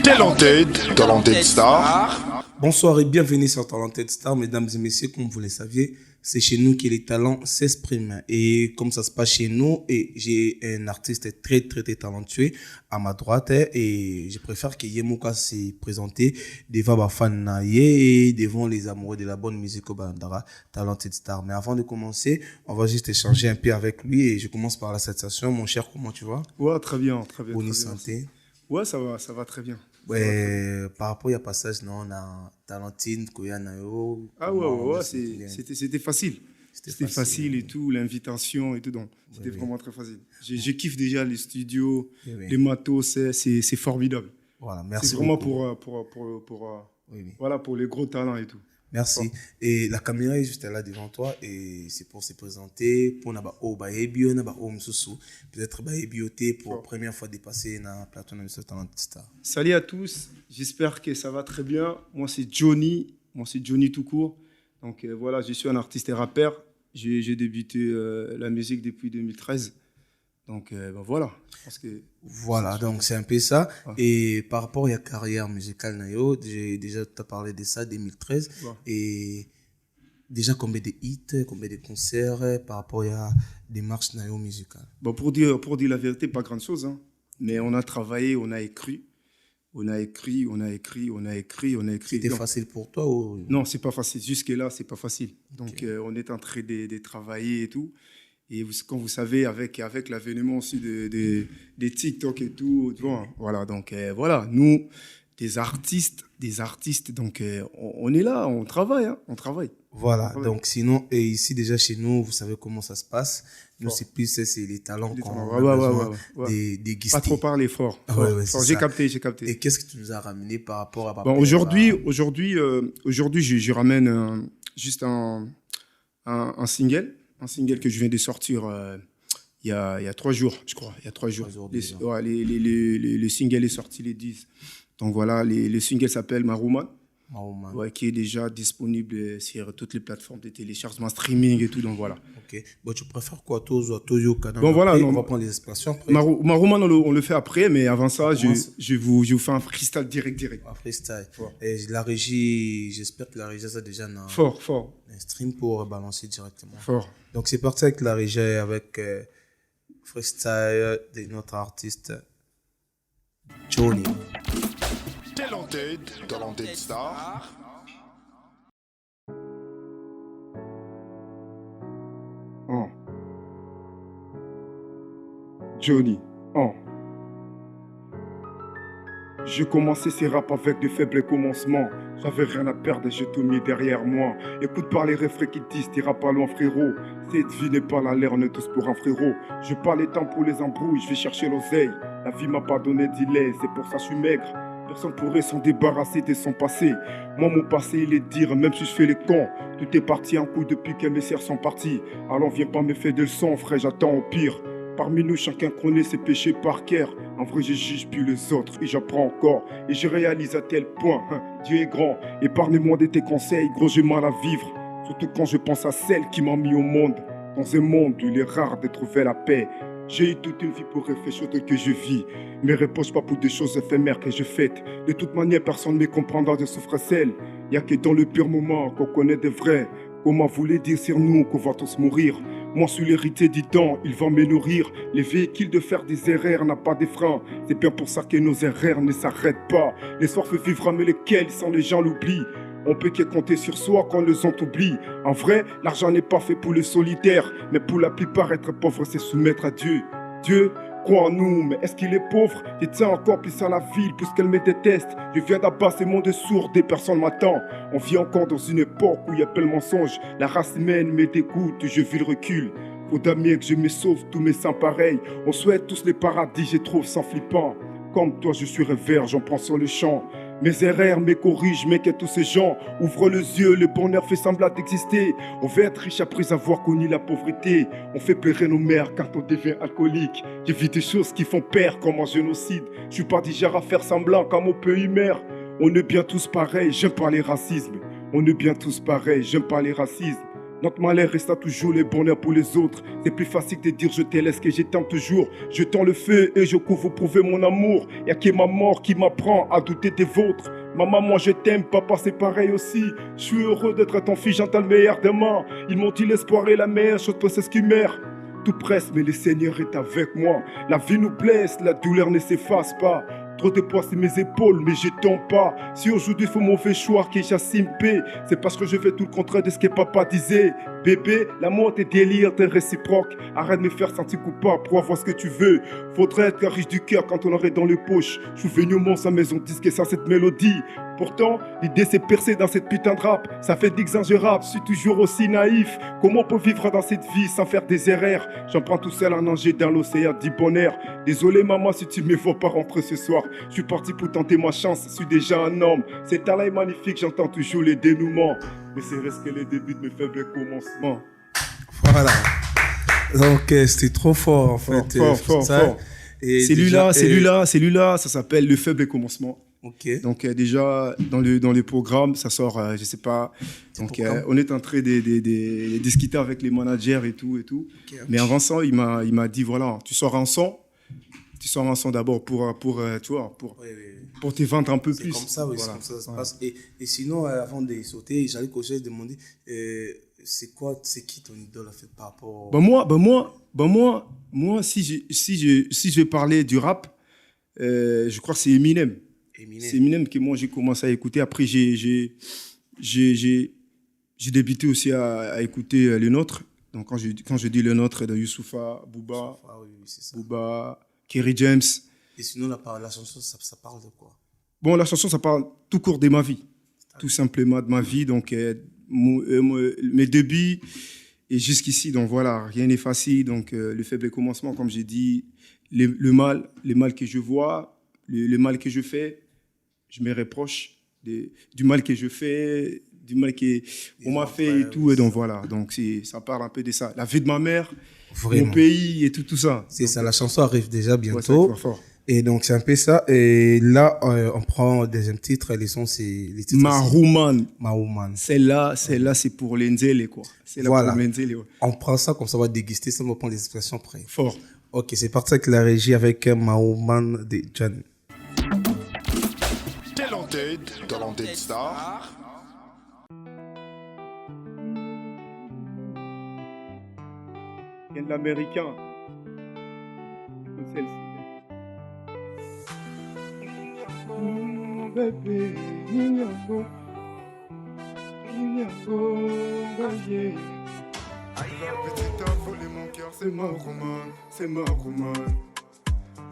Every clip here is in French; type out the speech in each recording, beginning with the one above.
Talented Star. Bonsoir et bienvenue sur Talented Star, mesdames et messieurs. Comme vous le saviez, c'est chez nous que les talents s'expriment. Et comme ça se passe chez nous, et j'ai un artiste très talentueux à ma droite, et je préfère que Yemuka se présente devant ma fan et devant les amoureux de la bonne musique au Bandara Talented Star. Mais avant de commencer, on va juste échanger un peu avec lui et je commence par la satisfaction. Mon cher, comment tu vas? Ouais, très bien. Bonne santé. Ouais, ça va très bien. Ouais, par rapport à passage, non, on a Talentine, Koyanayo. Ah ouais, c'était facile. C'était facile et tout, l'invitation et tout, donc c'était vraiment très facile. Je kiffe déjà les studios, les matos, c'est formidable. Voilà, merci. C'est vraiment beaucoup. Voilà, pour les gros talents et tout. Merci. Bon. Et la caméra est juste là devant toi et c'est pour se présenter. Pour peut-être pour la première fois dépasser dans la plateforme de Talented Star. Salut à tous, j'espère que ça va très bien. Moi c'est Johnny tout court. Donc voilà, je suis un artiste et rappeur. J'ai débuté la musique depuis 2013. Donc voilà, je pense que... Voilà, donc c'est un peu ça. Ouais. Et par rapport à la carrière musicale, Nayo, j'ai déjà parlé de ça, 2013. Ouais. Et déjà combien de hits, combien de concerts par rapport à des marches Nayo musicales? Bon, pour dire la vérité, pas grand chose. Hein. Mais on a travaillé, on a écrit. C'était facile pour toi ou... Non, c'est pas facile. Jusque-là, c'est pas facile. Donc on est en train de travailler et tout. Et comme vous savez, avec l'avènement aussi des TikTok et tout, voilà, donc voilà, nous, des artistes, donc on est là, on travaille. Voilà, donc sinon, et ici déjà chez nous, vous savez comment ça se passe. Nous, c'est les talents qu'on a besoin des guichets. Pas trop parler fort. J'ai capté. Et qu'est-ce que tu nous as ramené par rapport à... Bon, aujourd'hui, je ramène juste un single. Un single que je viens de sortir il y a 3 jours, je crois. Il y a 3 jours. Le single est sorti les 10. Donc voilà, le single s'appelle Marouman. Ouais, qui est déjà disponible sur toutes les plateformes de téléchargement, streaming et tout. Donc voilà. Ok. Bon, tu préfères quoi, Toyo Canal? Bon voilà, on va prendre les expressions. Marouman, on le fait après, mais avant ça, je vous fais un freestyle direct. Un freestyle. Ouais. Et la régie, j'espère que la régie a déjà fort. Un stream pour balancer directement. Fort. Donc c'est parti avec la régie, avec freestyle de notre artiste Johnny. Talented Star. Johnny. Je commençais ces raps avec de faibles commencements. J'avais rien à perdre et j'ai tout mis derrière moi. Écoute par les refrains qui disent, t'iras pas loin frérot. Cette vie n'est pas la l'air, on est tous pour un frérot. Je pas les temps pour les embrouilles, je vais chercher l'oseille. La vie m'a pas donné d'illet, c'est pour ça je suis maigre. Personne pourrait s'en débarrasser de son passé. Moi mon passé il est dire, même si je fais les cons. Tout est parti en couille depuis que mes serres sont partis. Alors viens pas me faire de leçons frère, j'attends au pire. Parmi nous, chacun connaît ses péchés par cœur. En vrai, je juge plus les autres et j'apprends encore. Et je réalise à tel point, Dieu est grand. Épargnez-moi de tes conseils, gros, j'ai mal à vivre. Surtout quand je pense à celle qui m'a mis au monde. Dans un monde où il est rare de trouver la paix. J'ai eu toute une vie pour réfléchir ce que je vis. Mais repose pas pour des choses éphémères que je fête. De toute manière, personne ne me comprendra de souffre celle. Y a que dans le pire moment qu'on connaît des vrais. Comment voulez dire sur nous qu'on va tous mourir? Moi, suis l'héritier du temps, il va me nourrir. Les véhicules de faire des erreurs n'a pas de freins. C'est bien pour ça que nos erreurs ne s'arrêtent pas. Les soirs fait vivre mais lesquels sans les gens l'oublient. On peut que compter sur soi quand les autres oublient. En vrai, l'argent n'est pas fait pour les solitaires. Mais pour la plupart, être pauvre, c'est soumettre à Dieu. Dieu croit en nous, mais est-ce qu'il est pauvre? Je tiens encore plus à la ville puisqu'elle me déteste. Je viens d'abat ces mondes sourds, des personnes m'attendent. On vit encore dans une époque où il y a plein de mensonges. La race humaine me dégoûte, je vis le recul. Faudra mieux que je me sauve, tous mes seins pareils. On souhaite tous les paradis, je trouve sans flippant. Comme toi, je suis rêveur, j'en prends sur le champ. Mes erreurs me corrigent, mais que tous ces gens ouvrent les yeux, le bonheur fait semblant d'exister. On veut être riche après avoir connu la pauvreté. On fait pleurer nos mères quand on devient alcoolique. J'ai vu des choses qui font peur comme un génocide. Je suis pas déjà à faire semblant comme au pays mère. On est bien tous pareils, j'aime pas les racismes. On est bien tous pareils, j'aime pas les racismes. Notre malheur resta toujours le bonheur pour les autres. C'est plus facile de dire je te laisse que je t'aime toujours. Je tends le feu et je couvre pour prouver mon amour. Y'a que ma mort qui m'apprend à douter des vôtres. Maman, moi je t'aime, papa c'est pareil aussi. Je suis heureux d'être ton fils, j'entends le meilleur demain. Ils m'ont dit l'espoir est la meilleure chose, toi c'est ce qui meurt. Tout presse, mais le Seigneur est avec moi. La vie nous blesse, la douleur ne s'efface pas. Trop de poids sur mes épaules, mais je tombe pas. Si aujourd'hui faut mauvais choix que j'assume paix, c'est parce que je fais tout le contraire de ce que papa disait. Bébé, l'amour, tes délires, tes réciproques. Arrête de me faire sentir coupable pour avoir ce que tu veux. Faudrait être riche du cœur quand on aurait dans les poches. Je suis venu au monde sans maison disque sans cette mélodie. Pourtant, l'idée c'est percer dans cette putain de rap. Ça fait 10 ans je rappe, je suis toujours aussi naïf. Comment on peut vivre dans cette vie sans faire des erreurs? J'en prends tout seul à nager dans l'océan du bonheur. Désolé maman si tu me vois pas rentrer ce soir. Je suis parti pour tenter ma chance, je suis déjà un homme. Cet talent est magnifique, j'entends toujours les dénouements. Mais c'est reste que les débuts de mes faibles commencements. Voilà. Donc, c'était trop fort, en fait. Fort. Et celui-là, ça s'appelle Le faible commencement. Ok. Donc, déjà, dans le programme, ça sort, je sais pas. Donc, on est en train de discuter avec les managers et tout. Okay. Mais avant ça, il m'a dit, voilà, tu sors un son d'abord pour te vendre un peu plus. C'est comme ça, oui, voilà. C'est comme ça se passe. Et sinon, avant de sauter, j'allais cocher et demander, c'est qui ton idole en fait par rapport moi, si je vais parler du rap, je crois que c'est Eminem. C'est Eminem que moi j'ai commencé à écouter. Après, j'ai débuté aussi à écouter les nôtres. Donc, quand je dis le nôtre, de Youssoupha, Booba, Kerry James. Et sinon, la chanson, ça parle de quoi? Bon, la chanson, ça parle tout court de ma vie. Tout simplement de ma vie. Donc, mes débuts et jusqu'ici. Donc, voilà, rien n'est facile. Donc, le faible commencement, comme j'ai dit, le mal que je vois, le mal que je fais, je me reproche du mal que je fais, du mal qu'on m'a fait et tout. Et donc, voilà. Donc, ça parle un peu de ça. La vie de ma mère. Vraiment. Mon pays et tout ça. C'est ça, la chanson arrive déjà bientôt. Ouais, fort. Et donc, c'est un peu ça. Et là, on prend le deuxième titre. Les titres. Marouman. Celle-là, c'est pour l'Enzele, quoi. C'est là voilà. Pour l'Enzele, ouais. On prend ça, comme ça, on va déguster. Ça, on va prendre les expressions après. Fort. Ok, c'est parti avec la régie avec Marouman de John. Talented Star. Vient de l'américain. Écoute celle-ci. Bébé, Ninyako, Gaye. La petite a volé mon cœur, c'est ma romane.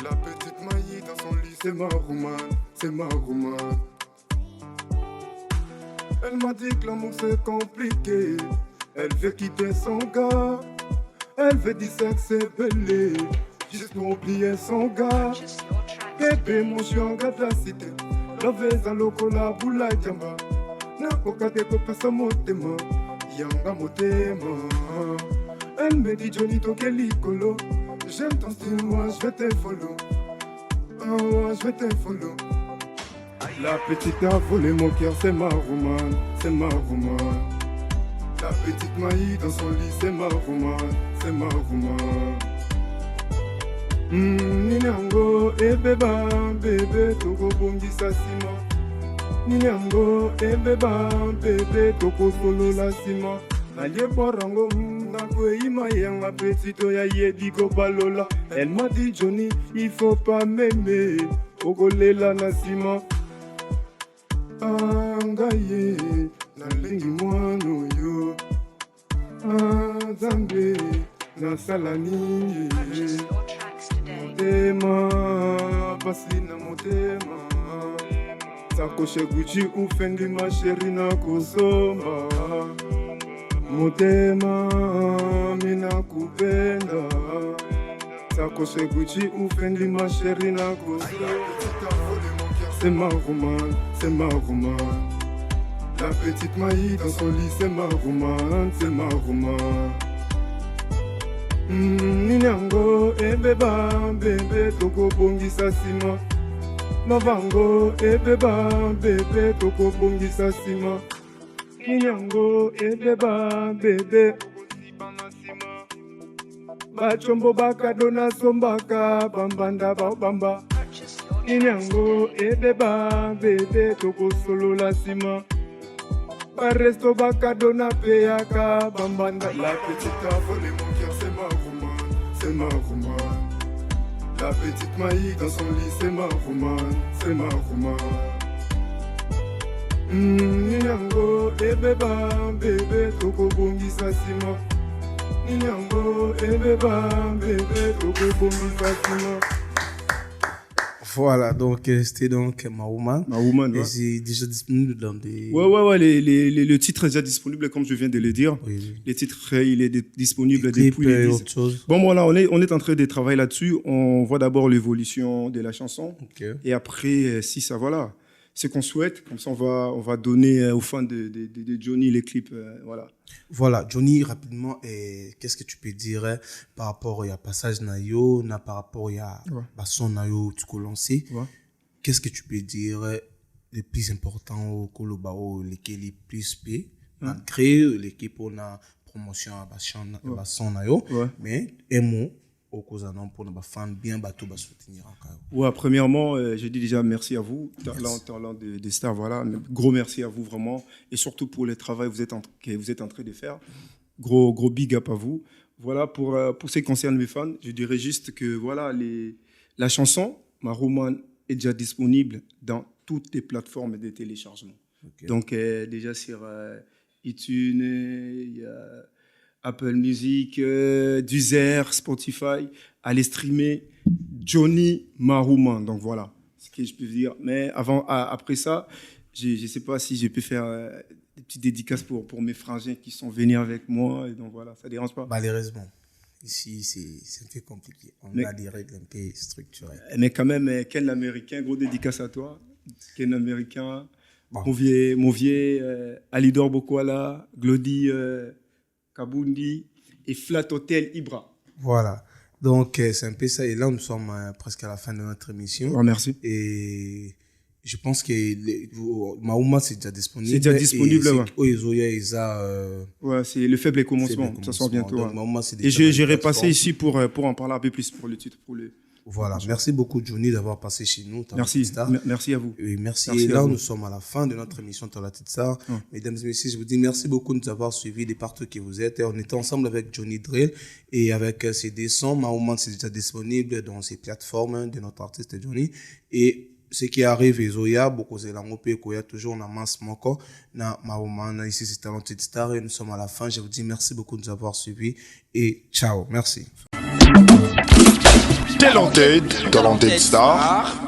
La petite maillée dans son lit, c'est ma romane. Elle m'a dit que l'amour c'est compliqué. Elle veut quitter son gars. Elle veut dire que c'est belé, juste pour oublier son gars. Bébé, mon chien, gars de la cité. L'ovez à l'okola, boula jamba. Nakoka te kopesa motema, yanga motema. Elle me dit Johnny, ton kelikolo. J'aime ton style, moi je vais te follow. Oh, je vais te follow. La petite a volé mon cœur, c'est ma romane. La petite maille dans son lit, c'est ma romane. Ninyango, beba, bébé, toko bongisa sima. Ninyango, beba, bébé, toko solo la sima. Nalie borango, nako ima yanga petito ya yediko balola. Elle m'a dit Johnny, il faut pas m'aimer, ogolela na sima. Angaye, nalengi mwano yo. Zambe, na salani. Motema, pasi na motema. Sakoshe Gucci ufendi ma chérie na kusoma. Motema, mina kupenda. Sakoshe Gucci ufendi ma chérie na kusoma. C'est ma romane. La petite maille dans son lit, c'est ma romane. Ninyango, beba, bébé, toko bongisa sima. Mavango, beba, bébé, toko bongisa sima. Kinyango ebeba bébé Bachombo bakadona sombaka bambanda bamba Kinyango ebeba bébé toko solo la sima Baresto bakadona peyaka bambanda. La petite a volé mon cœur, c'est ma romane, c'est ma romane. La petite maïe dans son lit, c'est ma romane, c'est ma romane. Ninyango ebeba bébé toko bongisa sima. Ninyango ebeba bébé toko bongisa sima. Voilà, donc c'était donc Ma Woman. Ma Woman, et ouais. c'est déjà disponible dans des... Ouais, le titre est déjà disponible, comme je viens de le dire. Oui. Le titre, il est disponible Des depuis les 10. autre chose. Bon, voilà, on est en train de travailler là-dessus. On voit d'abord l'évolution de la chanson. Ok. Et après, si ça, voilà, ce qu'on souhaite, comme ça, on va donner aux fans de Johnny les clips, voilà. Voilà, Johnny, rapidement, qu'est-ce que tu peux dire par rapport à passage nayo, par rapport à son nayo tu peux lancer. Ouais. Qu'est-ce que tu peux dire le plus important au Kolobao, lequel est plus p, malgré l'équipe on a promotion à son nayo, mais un mot au Kozanon pour nos fans bien bateau bas soutenir encore. Ouais, premièrement, je dis déjà merci à vous, talent des stars, voilà, gros merci à vous vraiment, et surtout pour le travail que vous êtes en train de faire. Gros big up à vous. Voilà, pour ce qui concerne mes fans, je dirais juste que voilà, la chanson, Ma Woman, est déjà disponible dans toutes les plateformes de téléchargement. Okay. Donc déjà sur iTunes, il y a Apple Music, Deezer, Spotify, allez streamer Johnny Ma Woman. Donc voilà ce que je peux dire. Mais après ça, je ne sais pas si je peux faire des petites dédicaces pour mes frangins qui sont venus avec moi. Et donc voilà, ça ne dérange pas. Malheureusement, ici c'est un peu compliqué. On a des règles un peu structurées. Mais quand même, quel Américain, gros dédicace à toi. Quel Américain, bon. Mon vieux Alidor Bokwala, Glody Kabundi et Flat Hotel Ibra. Voilà. Donc, c'est un peu ça. Et là, nous sommes presque à la fin de notre émission. Oh, merci. Et je pense que Ma Woman, c'est déjà disponible. C'est déjà disponible, ouais. Ouais, c'est le faible commencement. Ça sort bientôt. Donc, ouais. Ma Woman, c'est et j'ai repassé ici pour en parler un peu plus pour le titre. Voilà. Merci beaucoup, Johnny, d'avoir passé chez nous. Merci à vous. Oui, merci. Et là, nous sommes à la fin de notre émission Talent Star. Mesdames et messieurs, je vous dis merci beaucoup de nous avoir suivis des partout que vous êtes. Et on était ensemble avec Johnny Drill et avec ses dessins. Ma Woman, c'est déjà disponible dans ces plateformes de notre artiste Johnny. Et ce qui arrive, Zoya, beaucoup de langues, il y a toujours une masse manquant. Ma Woman, ici, c'est Talent Star et nous sommes à la fin. Je vous dis merci beaucoup de nous avoir suivis et ciao. Merci. Talented Star.